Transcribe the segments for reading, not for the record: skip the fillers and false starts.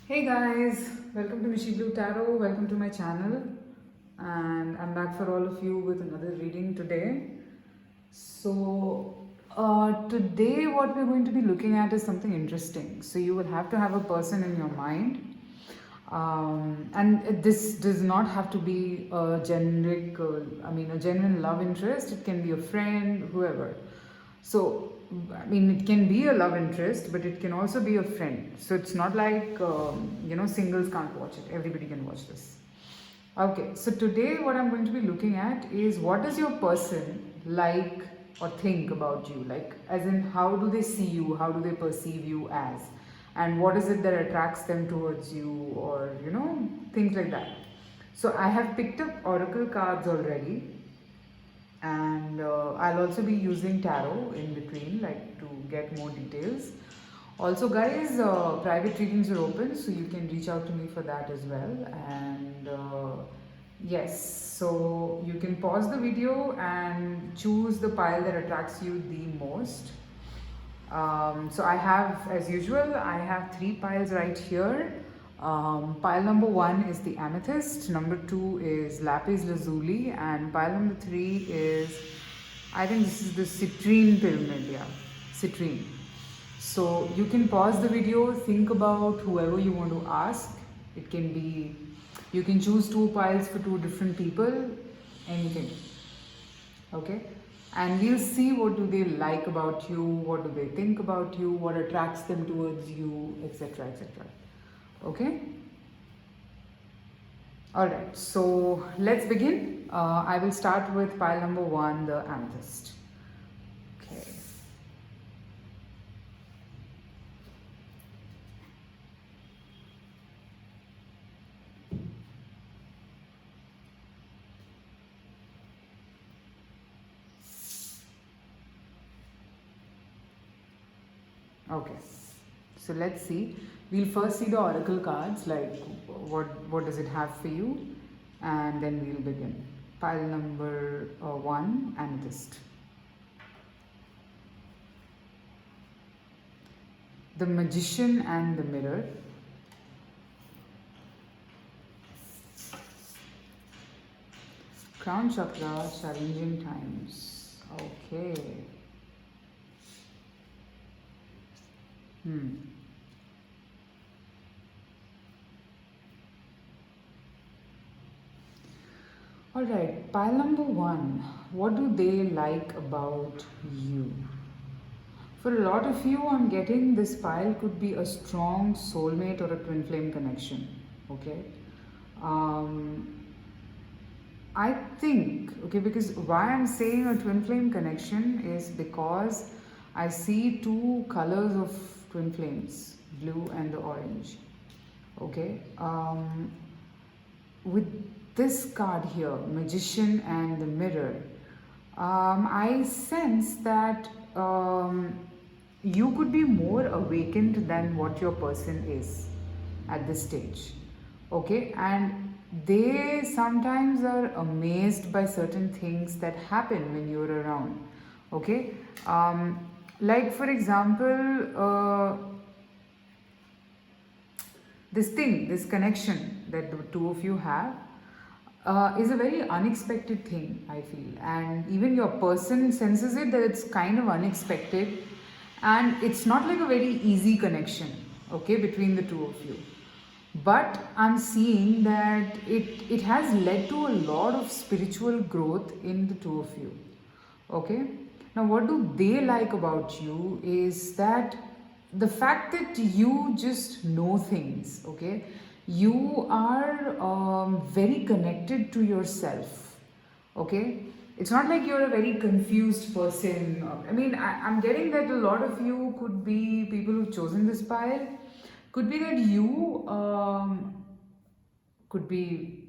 Hey guys, welcome to Nishi Blue Tarot. Welcome to my channel, and I'm back for all of you with another reading today. Today what we're going to be looking at is something interesting. So, you will have to have a person in your mind, and this does not have to be a generic, a genuine love interest. It can be a friend, whoever. So, it can be a love interest, but it can also be a friend. So, it's not like, singles can't watch it. Everybody can watch this. Okay, so today what I'm going to be looking at is what does your person like or think about you? Like, as in, how do they see you? How do they perceive you as? And what is it that attracts them towards you? Or, things like that. So, I have picked up oracle cards already, and I'll also be using tarot in between, like, to get more details. Also guys, private readings are open, so you can reach out to me for that as well. And yes, so you can pause the video and choose the pile that attracts you the most. So I have, as usual, I have three piles right here. Pile number one is the amethyst, number two is lapis lazuli, and pile number three is, I think this is the citrine pyramid, yeah, citrine. So you can pause the video, think about whoever you want to ask. It can be, you can choose two piles for two different people, anything. Okay, and we'll see what do they like about you, what do they think about you, what attracts them towards you, etc, etc. Okay, all right, so let's begin. I will start with pile number one, the amethyst. Okay. Okay, so let's see. We'll first see the oracle cards, like what does it have for you, and then we'll begin. Pile number one, amethyst. The magician and the mirror. Crown chakra, challenging times. Okay. Alright, pile number one. What do they like about you? For a lot of you, I'm getting this pile could be a strong soulmate or a twin flame connection. Okay. I think, okay, because why I'm saying a twin flame connection is because I see two colors of twin flames, blue and the orange. Okay. With this card here, magician and the mirror, I sense that you could be more awakened than what your person is at this stage. Okay, and they sometimes are amazed by certain things that happen when you're around. Okay, like for example, this connection that the two of you have is a very unexpected thing, I feel. And even your person senses it, that it's kind of unexpected. And it's not like a very easy connection, okay, between the two of you. But I'm seeing that it has led to a lot of spiritual growth in the two of you. Okay. Now, what do they like about you is that the fact that you just know things, okay? You are very connected to yourself, okay? It's not like you're a very confused person. I'm getting that a lot of you could be people who've chosen this pile. Could be that you could be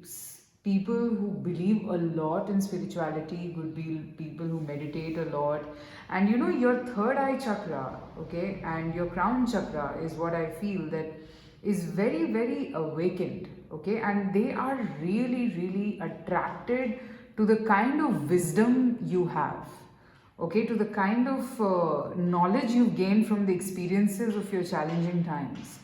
people who believe a lot in spirituality, could be people who meditate a lot. And your third eye chakra, okay, and your crown chakra is what I feel that is very, very awakened, okay, and they are really, really attracted to the kind of wisdom you have, okay, to the kind of knowledge you've gained from the experiences of your challenging times,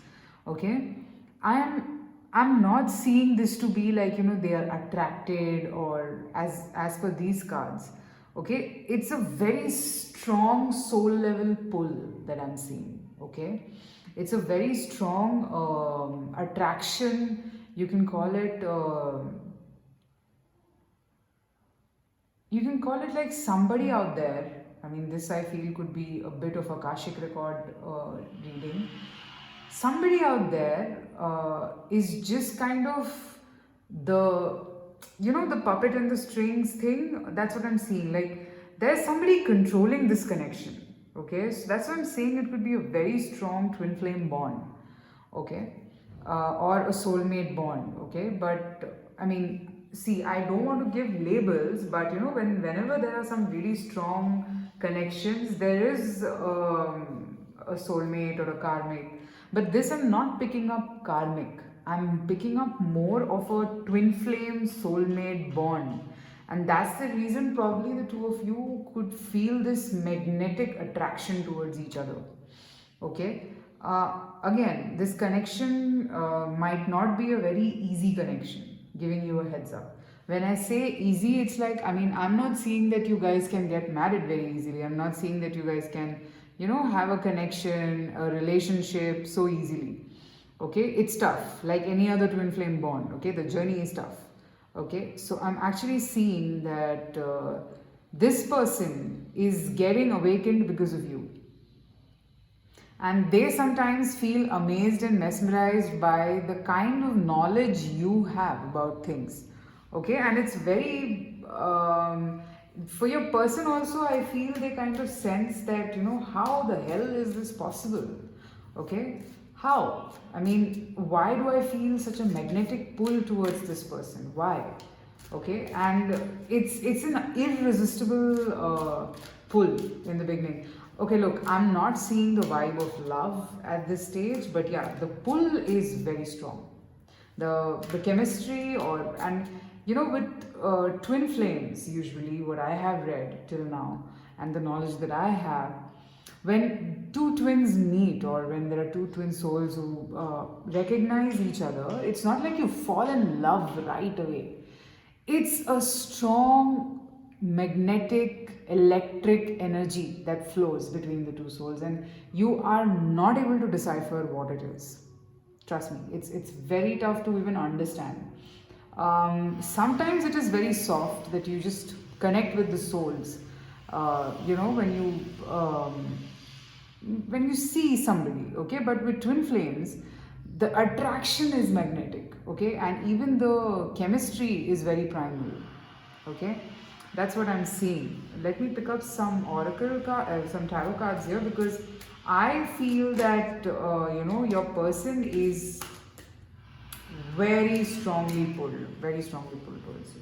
okay. I'm not seeing this to be like, they are attracted, or as per these cards. Okay, it's a very strong soul level pull that I'm seeing. Okay, it's a very strong attraction. You can call it. You can call it like somebody out there. I mean, this I feel could be a bit of Akashic record reading. Somebody out there is just kind of the, the puppet and the strings thing. That's what I'm seeing. Like, there's somebody controlling this connection. Okay, so that's what I'm saying. It could be a very strong twin flame bond. Okay, or a soulmate bond. Okay, but I mean, see, I don't want to give labels, but whenever there are some really strong connections, there is a soulmate or a karmic. But this, I'm not picking up karmic. I'm picking up more of a twin flame soulmate bond. And that's the reason probably the two of you could feel this magnetic attraction towards each other. Okay. Again, this connection might not be a very easy connection, giving you a heads up. When I say easy, it's like, I mean, I'm not seeing that you guys can get married very easily. I'm not seeing that you guys can, have a connection, a relationship so easily. Okay, it's tough, like any other twin flame bond. Okay, the journey is tough. Okay, so I'm actually seeing that this person is getting awakened because of you, and they sometimes feel amazed and mesmerized by the kind of knowledge you have about things. Okay, and it's very for your person also, I feel they kind of sense that, how the hell is this possible? Okay, how? I mean, why do I feel such a magnetic pull towards this person? Why? Okay, and it's an irresistible pull in the beginning. Okay, look, I'm not seeing the vibe of love at this stage, but yeah, the pull is very strong. The chemistry, or and with twin flames, usually what I have read till now and the knowledge that I have, when two twins meet, or when there are two twin souls who recognize each other, it's not like you fall in love right away. It's a strong magnetic electric energy that flows between the two souls, and you are not able to decipher what it is. Trust me, it's very tough to even understand. Sometimes it is very soft that you just connect with the souls. When you see somebody, okay, but with twin flames, the attraction is magnetic, okay, and even the chemistry is very primal. Okay, that's what I'm seeing. Let me pick up some some tarot cards here, because I feel that your person is very strongly pulled towards you.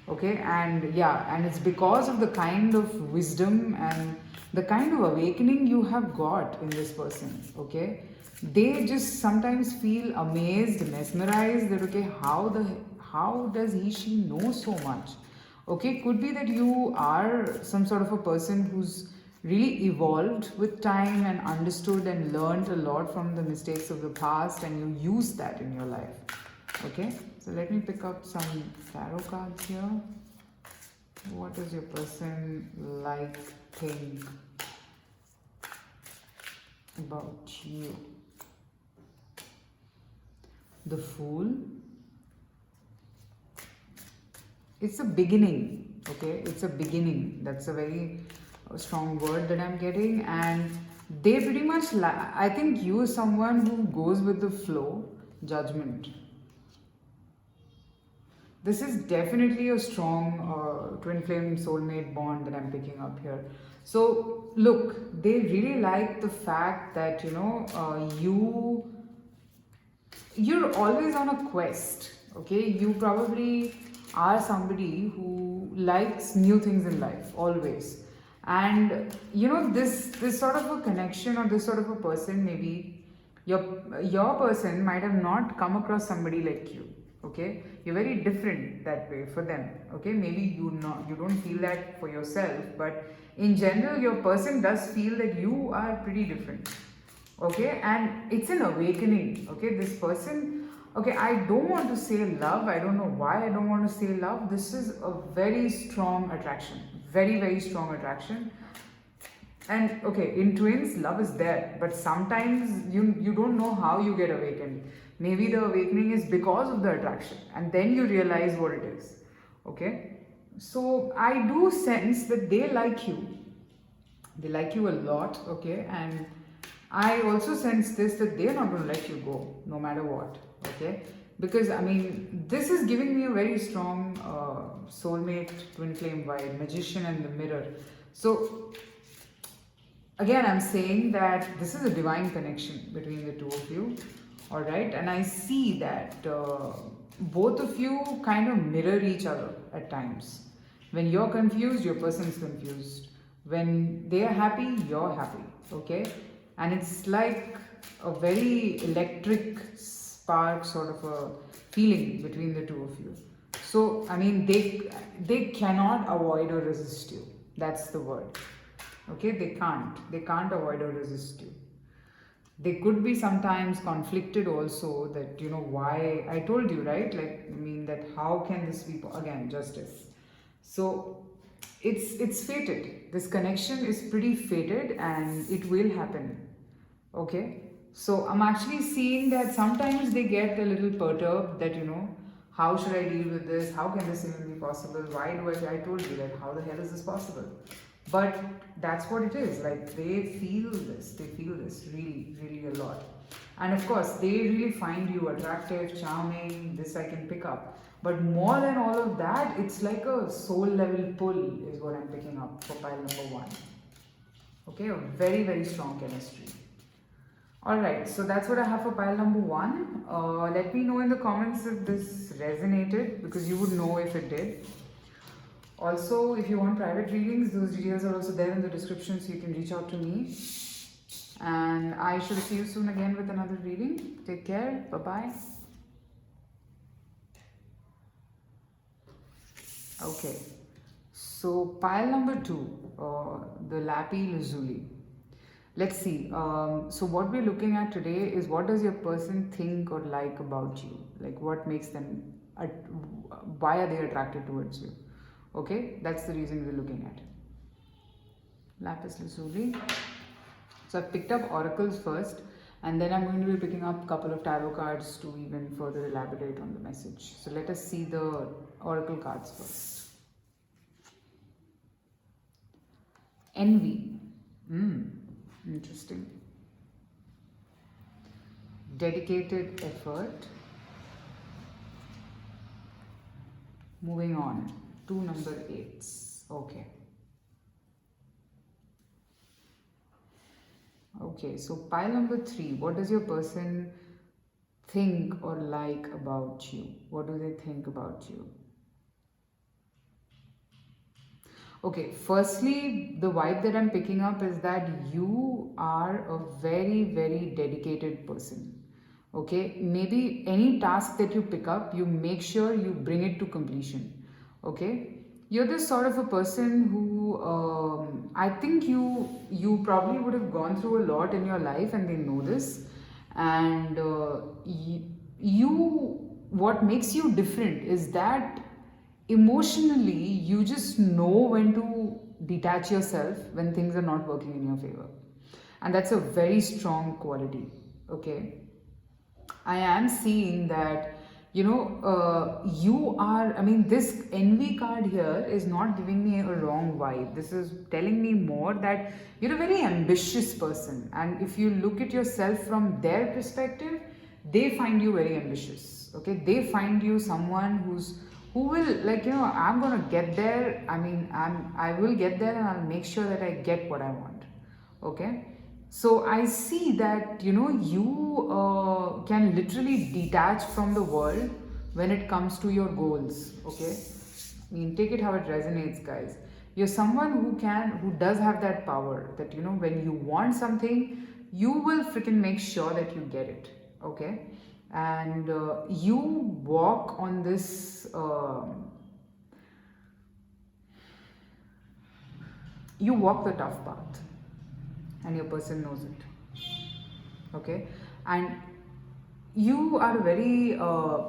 Okay, and yeah, and it's because of the kind of wisdom and the kind of awakening you have got in this person. Okay, they just sometimes feel amazed, mesmerized that, okay, how does she know so much? Okay, could be that you are some sort of a person who's really evolved with time and understood and learned a lot from the mistakes of the past, and you use that in your life. Okay, so let me pick up some tarot cards here. What does your person like, think about you? The Fool. It's a beginning. Okay, it's a beginning. That's a very strong word that I'm getting, and they pretty much I think you are someone who goes with the flow. Judgment. This is definitely a strong twin flame soulmate bond that I'm picking up here. So look, they really like the fact that you're always on a quest. Okay, you probably are somebody who likes new things in life always, and this sort of a connection, or this sort of a person, maybe your person might have not come across somebody like you. Okay, you're very different that way for them. Okay, maybe you don't feel that for yourself, but in general your person does feel that you are pretty different. Okay, and it's an awakening. Okay, this person, okay, I don't want to say love, I don't know why I don't want to say love. This is a very strong attraction, very, very strong attraction. And okay, in twins love is there, but sometimes you don't know how you get awakened. Maybe the awakening is because of the attraction, and then you realize what it is. Okay, so I do sense that they like you a lot. Okay, and I also sense this, that they're not going to let you go no matter what. Okay, because I mean, this is giving me a very strong soulmate twin flame vibe, magician and the mirror. So again, I'm saying that this is a divine connection between the two of you. All right, and I see that both of you kind of mirror each other at times. When you're confused, your person is confused. When they are happy, you're happy. Okay, and it's like a very electric spark sort of a feeling between the two of you. So I mean, they cannot avoid or resist you. That's the word. Okay, they can't avoid or resist you. They could be sometimes conflicted also, that why I told you, right? Like, I mean, that how can this be again justice. So it's fated. This connection is pretty fated, and it will happen. Okay, so I'm actually seeing that sometimes they get a little perturbed, that how should I deal with this, how can this even be possible, why do I told you that, how the hell is this possible. But that's what it is. Like, they feel this really, really a lot. And of course, they really find you attractive, charming. This I can pick up. But more than all of that, it's like a soul level pull, is what I'm picking up for pile number one. Okay, a very, very strong chemistry. Alright, so that's what I have for pile number one. Let me know in the comments if this resonated, because you would know if it did. Also, if you want private readings, those details are also there in the description, so you can reach out to me. And I shall see you soon again with another reading. Take care. Bye bye. Okay. So pile number two, the Lapi Lazuli. Let's see. So what we're looking at today is, what does your person think or like about you? Like, what makes them, why are they attracted towards you? Okay, that's the reason we're looking at. Lapis Lazuli. So I've picked up oracles first, and then I'm going to be picking up a couple of tarot cards to even further elaborate on the message. So let us see the oracle cards first. Envy. Interesting. Dedicated effort. Moving on to number 8. Okay. Okay, so pile number 3. What does your person think or like about you? What do they think about you? Okay, firstly, the vibe that I'm picking up is that you are a very, very dedicated person. Okay, maybe any task that you pick up, you make sure you bring it to completion. Okay, you're this sort of a person who, I think you probably would have gone through a lot in your life, and they know this. And what makes you different is that emotionally you just know when to detach yourself when things are not working in your favor, and that's a very strong quality. Okay, I am seeing that you are, I mean, this envy card here is not giving me a wrong vibe. This is telling me more that you're a very ambitious person, and if you look at yourself from their perspective, they find you very ambitious. Okay, they find you someone who will, like, I'm gonna get there. I mean, I will get there, and I'll make sure that I get what I want. Okay, so I see that you can literally detach from the world when it comes to your goals. Okay, I mean, take it how it resonates, guys. You're someone who does have that power, that when you want something, you will freaking make sure that you get it. Okay, and you walk on this. You walk the tough path, and your person knows it. Okay, and you are a very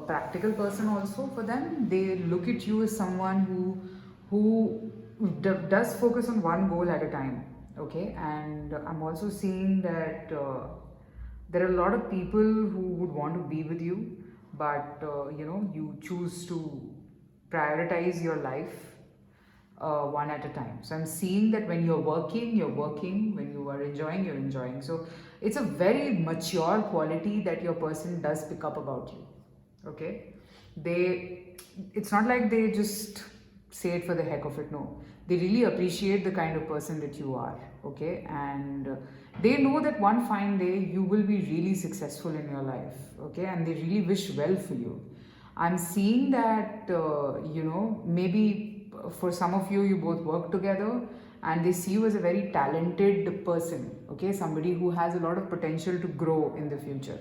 practical person also for them. They look at you as someone who does focus on one goal at a time. Okay, and I'm also seeing that there are a lot of people who would want to be with you, but you choose to prioritize your life one at a time. So I'm seeing that when you're working, you're working. When you are enjoying, you're enjoying. So it's a very mature quality that your person does pick up about you. Okay, it's not like they just say it for the heck of it. No, they really appreciate the kind of person that you are. Okay, and they know that one fine day you will be really successful in your life. Okay, and they really wish well for you. I'm seeing that, maybe for some of you, you both work together and they see you as a very talented person, okay? Somebody who has a lot of potential to grow in the future,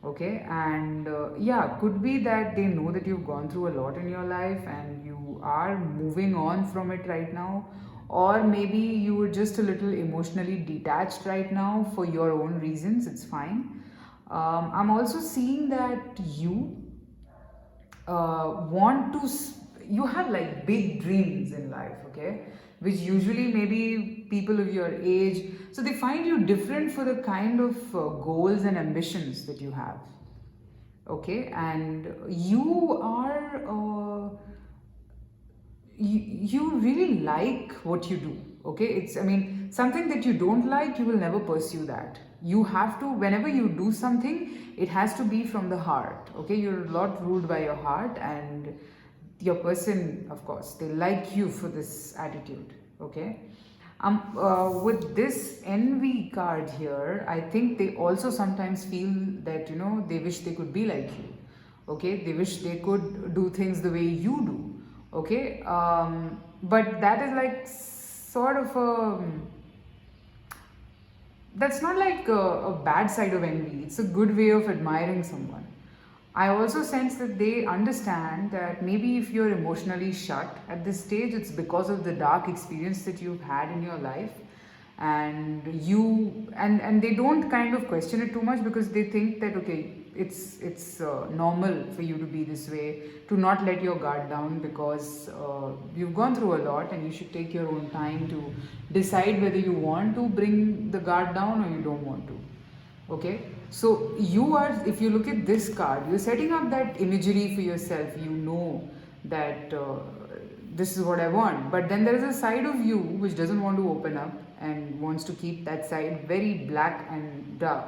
okay? And yeah, could be that they know that you've gone through a lot in your life and you are moving on from it right now. Or maybe you were just a little emotionally detached right now for your own reasons, it's fine. I'm also seeing that you want to you have like big dreams in life, okay, which usually maybe people of your age, so they find you different for the kind of goals and ambitions that you have, okay, and you are you really like what you do, okay. It's, I mean, something that you don't like, you will never pursue that. You have to, whenever you do something, it has to be from the heart, okay. You're a lot ruled by your heart, and your person, of course, they like you for this attitude, okay. With this envy card here, I think they also sometimes feel that, they wish they could be like you, okay. They wish they could do things the way you do, okay. But that is like sort of a, that's not like a bad side of envy. It's a good way of admiring someone. I also sense that they understand that maybe if you're emotionally shut at this stage, it's because of the dark experience that you've had in your life, and and they don't kind of question it too much because they think that, okay, it's normal for you to be this way, to not let your guard down, because you've gone through a lot and you should take your own time to decide whether you want to bring the guard down or you don't want to, okay. So you are, if you look at this card, you're setting up that imagery for yourself. You know that this is what I want, but then there is a side of you which doesn't want to open up and wants to keep that side very black and dark,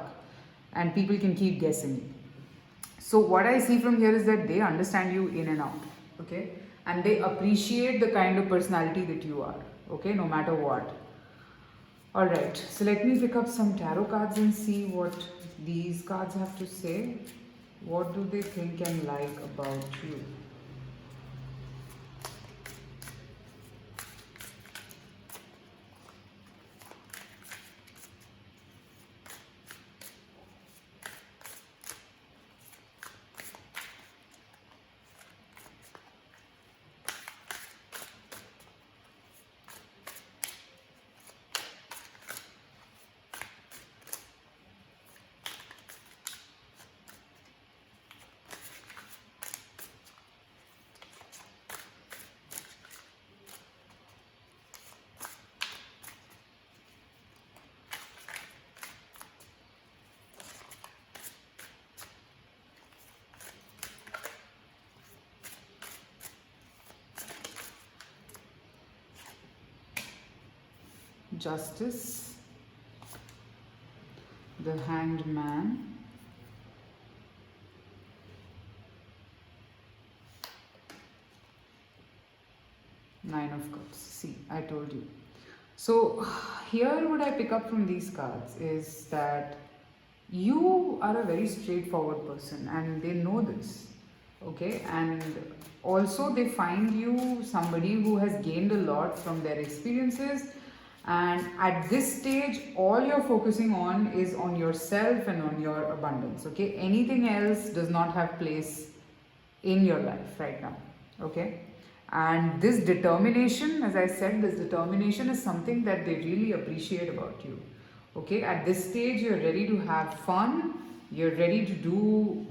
and people can keep guessing. So what I see from here is that they understand you in and out, okay, and they appreciate the kind of personality that you are, okay, no matter what. Alright, so let me pick up some tarot cards and see what these cards have to say. What do they think and like about you? Justice, the Hanged Man, Nine of Cups. See, I told you. So here what I pick up from these cards is that you are a very straightforward person and they know this, okay, and also they find you somebody who has gained a lot from their experiences, and at this stage all you're focusing on is on yourself and on your abundance, okay. Anything else does not have place in your life right now, okay. And this determination, as I said, this determination is something that they really appreciate about you, Okay, at this stage, you're ready to have fun, you're ready to do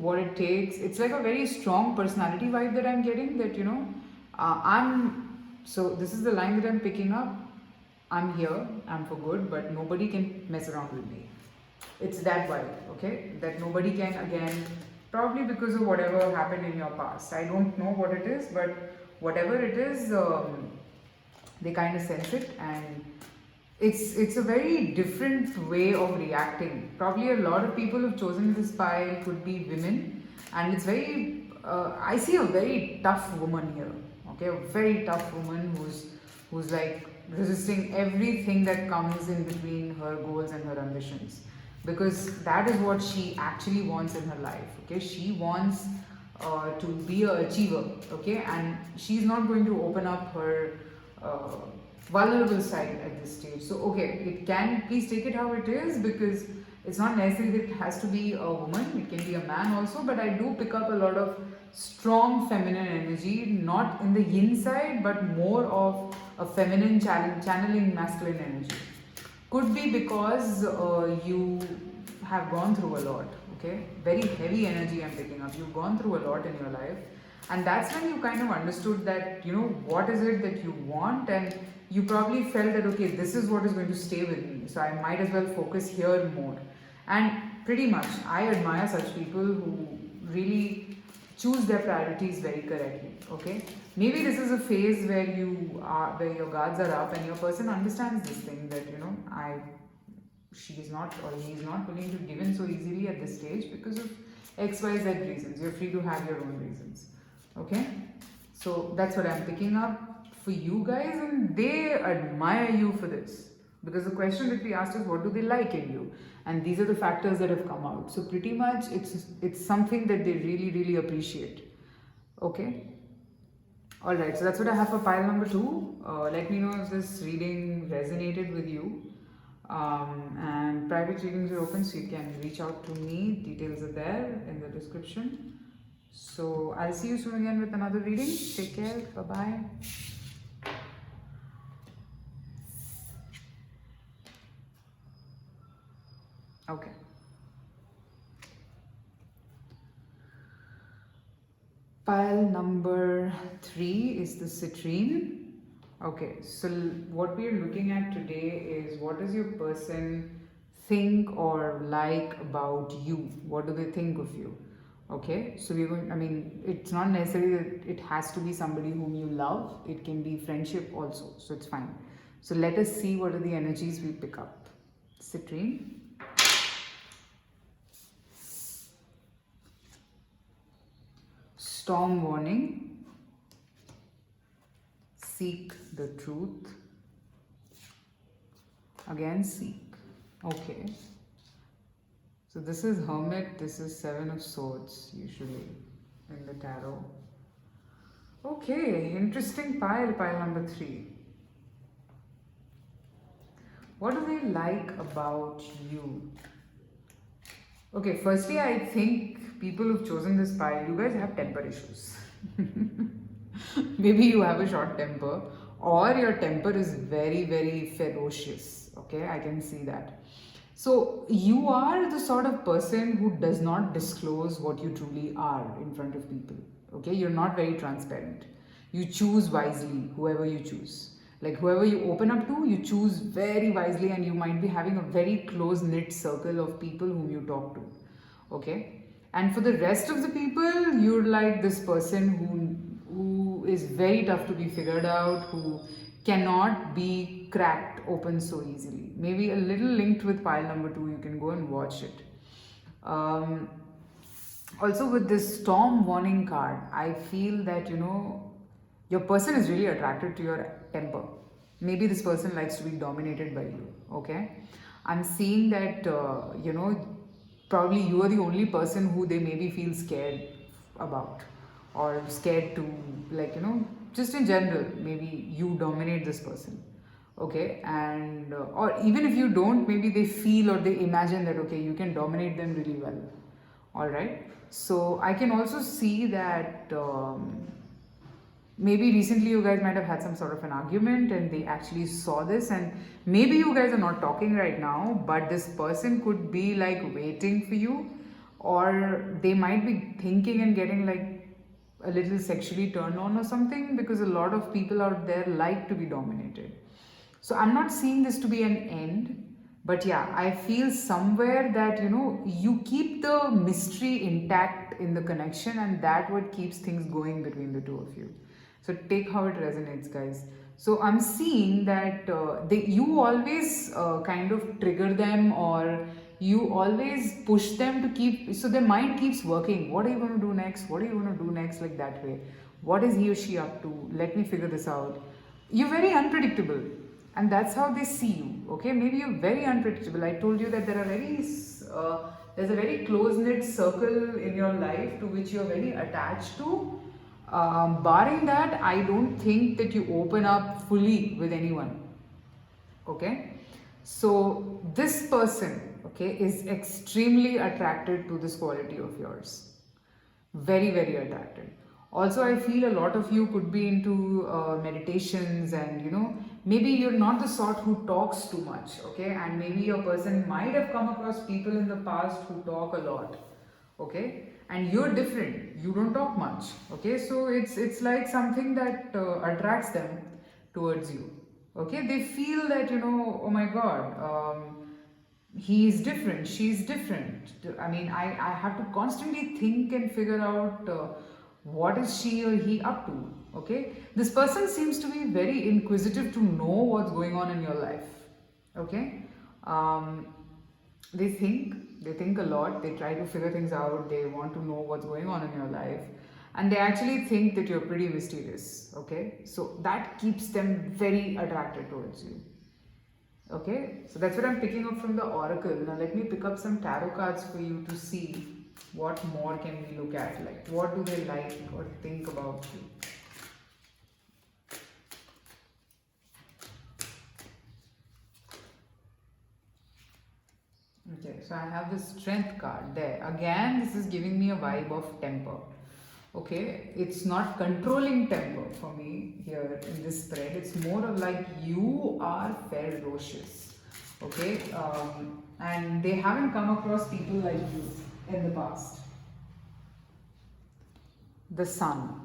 what it takes. It's like a very strong personality vibe that I'm getting, that, so this is the line that I'm picking up. I'm here, I'm for good, but nobody can mess around with me. It's that vibe, okay? That nobody can, again, probably because of whatever happened in your past. I don't know what it is, but whatever it is, they kind of sense it, and it's a very different way of reacting. Probably a lot of people who've chosen this pile could be women, and it's very. I see a very tough woman here. Okay, a very tough woman who's like resisting everything that comes in between her goals and her ambitions, because that is what she actually wants in her life. Okay, she wants to be a achiever. Okay, and she's not going to open up her uh, vulnerable side at this stage. So, okay, it can, please take it how it is, because it's not necessarily that it has to be a woman, it can be a man also. But I do pick up a lot of strong feminine energy, not in the yin side, but more of a feminine channeling masculine energy. Could be because you have gone through a lot. Okay, very heavy energy I'm picking up. You've gone through a lot in your life, and that's when you kind of understood that, what is it that you want, and you probably felt that, okay, this is what is going to stay with me, so I might as well focus here more. And pretty much I admire such people who really choose their priorities very correctly. Okay, maybe this is a phase where where your guards are up and your person understands this thing, that, I she is not, or he is not willing to give in so easily at this stage because of XYZ reasons. You're free to have your own reasons. Okay, so that's what I'm picking up for you guys, and they admire you for this, because the question that we asked is, what do they like in you? And these are the factors that have come out. So pretty much it's something that they really, really appreciate. Okay, all right, so that's what I have for pile number 2. Let me know if this reading resonated with you. And private readings are open, so you can reach out to me. Details are there in the description. So I'll see you soon again with another reading. Take care. Bye bye. Okay. Pile number 3 is the citrine. Okay, so what we are looking at today is, what does your person think or like about you? What do they think of you? Okay, so we're going, I mean, it's not necessarily that it has to be somebody whom you love, it can be friendship also, so it's fine. So let us see what are the energies we pick up. Citrine. Storm warning. Seek the truth. Again, seek. Okay. So this is Hermit, this is 7 of Swords usually in the tarot. Okay, interesting pile number 3. What do they like about you? Okay, firstly, I think people who've chosen this pile, you guys have temper issues. Maybe you have a short temper, or your temper is very, very ferocious. Okay, I can see that. So you are the sort of person who does not disclose what you truly are in front of people. Okay, you're not very transparent. You choose wisely whoever you choose. Like whoever you open up to, you choose very wisely, and you might be having a very close knit circle of people whom you talk to. Okay, and for the rest of the people, you're like this person who is very tough to be figured out, who cannot be cracked open so easily. Maybe a little linked with pile number 2, you can go and watch it. Also with this storm warning card, I feel that, your person is really attracted to your temper. Maybe this person likes to be dominated by you. Okay, I'm seeing that, probably you are the only person who they maybe feel scared about, or scared to, like, just in general, maybe you dominate this person. Okay, and or even if you don't, maybe they feel or they imagine that, okay, you can dominate them really well. All right, so I can also see that maybe recently you guys might have had some sort of an argument and they actually saw this, and maybe you guys are not talking right now, but this person could be like waiting for you, or they might be thinking and getting like a little sexually turned on or something, because a lot of people out there like to be dominated. So I'm not seeing this to be an end, but yeah, I feel somewhere that you keep the mystery intact in the connection, and that what keeps things going between the two of you. So take how it resonates, guys. So I'm seeing that you always kind of trigger them, or you always push them to keep, so their mind keeps working. What are you going to do next? What are you going to do next? Like that way. What is he or she up to? Let me figure this out. You're very unpredictable, and that's how they see you. Okay, maybe you're very unpredictable. I told you that there's a very close knit circle in your life to which you're very attached to. Barring that, I don't think that you open up fully with anyone. Okay, so this person, okay, is extremely attracted to this quality of yours. Very, very attracted. Also, I feel a lot of you could be into meditations, and maybe you're not the sort who talks too much. Okay, and maybe your person might have come across people in the past who talk a lot. Okay, and you're different, you don't talk much. Okay, so it's like something that attracts them towards you. Okay, they feel that oh my god, he's different, she's different. I mean, I have to constantly think and figure out what is she or he up to. Okay, this person seems to be very inquisitive to know what's going on in your life. Okay, um, they think a lot, they try to figure things out, they want to know what's going on in your life, and they actually think that you're pretty mysterious. Okay, so that keeps them very attracted towards you. Okay, so that's what I'm picking up from the oracle. Now let me pick up some tarot cards for you to see what more can we look at, like what do they like or think about you. Okay, so I have the strength card there. Again, this is giving me a vibe of temper. Okay, it's not controlling temper for me here in this spread. It's more of like you are ferocious. Okay, and they haven't come across people like you in the past. The sun.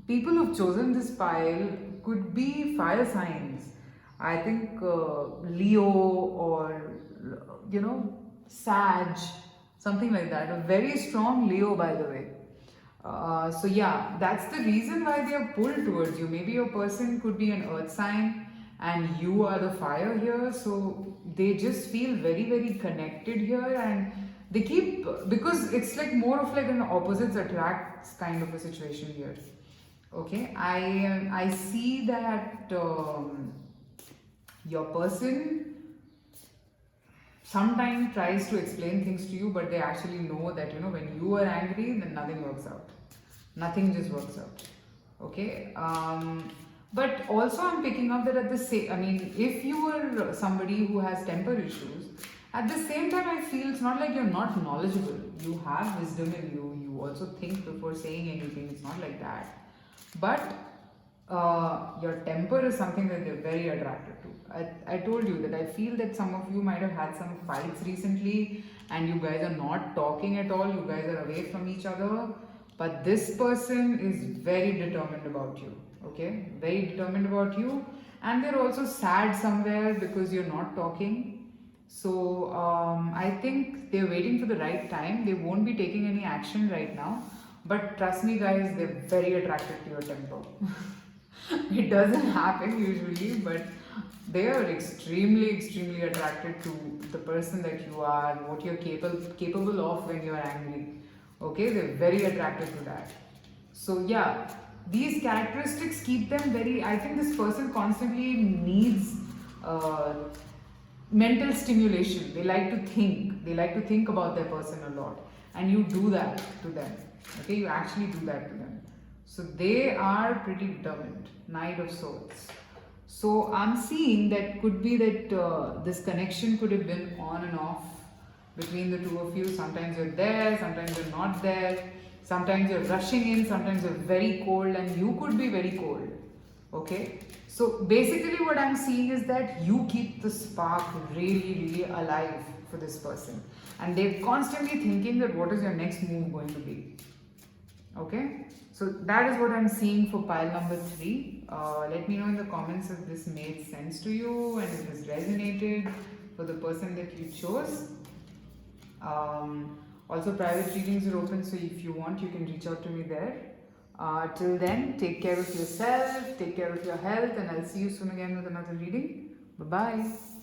People who've chosen this pile could be fire signs. I think Leo or Sag, something like that. A very strong Leo, by the way. So yeah, that's the reason why they are pulled towards you. Maybe your person could be an earth sign and you are the fire here. So they just feel very, very connected here, and they keep, because it's like more of like an opposites attracts kind of a situation here. Okay, I see that your person sometimes tries to explain things to you, but they actually know that when you are angry, then nothing works out. Nothing just works out. Okay. But also I'm picking up that at the same, I mean, if you are somebody who has temper issues, at the same time I feel it's not like you're not knowledgeable. You have wisdom in you. You also think before saying anything. It's not like that. But your temper is something that they're very attracted to. I told you that I feel that some of you might have had some fights recently and you guys are not talking at all. You guys are away from each other. But this person is very determined about you. Okay, very determined about you, and they're also sad somewhere because you're not talking. So I think they're waiting for the right time. They won't be taking any action right now, but trust me guys, they're very attracted to your temper. It doesn't happen usually, but they are extremely attracted to the person that you are, what you're capable of when you're angry. Okay, they're very attracted to that. So yeah, these characteristics keep them very, I think this person constantly needs mental stimulation. They like to think about their person a lot, and you do that to them. Okay, you actually do that to them. So they are pretty determined. Knight of Swords. So I'm seeing that could be that this connection could have been on and off between the two of you. Sometimes you're there, sometimes you're not there. Sometimes you're rushing in, sometimes you're very cold, and you could be very cold. Okay, so basically, what I'm seeing is that you keep the spark really, really alive for this person, and they're constantly thinking that what is your next move going to be. Okay, so that is what I'm seeing for pile number 3. Let me know in the comments if this made sense to you and if this resonated for the person that you chose. Also, private readings are open, so if you want, you can reach out to me there. Till then, take care of yourself, take care of your health, and I'll see you soon again with another reading. Bye bye.